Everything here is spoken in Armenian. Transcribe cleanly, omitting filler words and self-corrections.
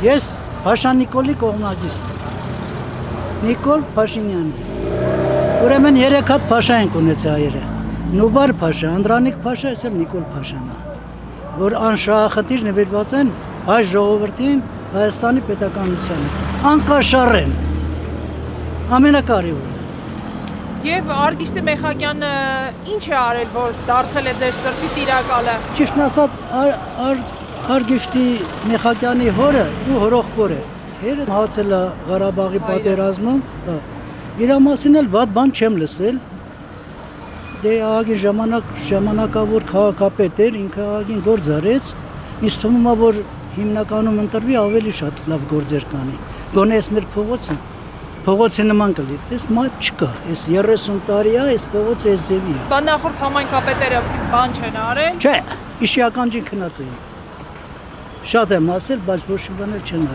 Ես Փաշան Նիկոլի կողմնակիցն եմ։ Նիկոլ Փաշինյանի։ Ուրեմն 3 հատ Փաշա ենք ունեցել հայերը։ Նուբար Փաշա, Անդրանիկ Փաշա, այսօր Նիկոլ Փաշան է։ Որ անշահախնդիր նվիրված են հայ ժողովրդին, Հայաստանի պետականությանը։ Անկաշառ են։ Ամենակարևորը։ Եվ Արգիշտե Մեխակյանը ինչ է արել, որ դարձել է ձեր սրտի տիրակալը։ Ճիշտն ասած, Արգիշտի Մեխակյանի հորը ու հորոխբորը հերը մահացել է Ղարաբաղի պատերազմում, իր մասին էլ վատ բան չեմ լսել։ Դե ահագին ժամանակավոր քաղաքապետ էր, ինքը ահագին գործ արեց, ինձ թվում է, որ հիմնականում ընտրվի ավելի շատ լավ գործեր կանի։ Գոնե այս մեր փողոցի նման կլի։ Այս մատ չկա, այս 30 տարի է, այս փողոցը այս ձևի է։ Բան նախորդ համայնքապետերը բան չեն արել։ Չէ, իշիականջին քնած էին։ Շատ եմ ասել, բայց ոչ մի բան էլ չեն արել։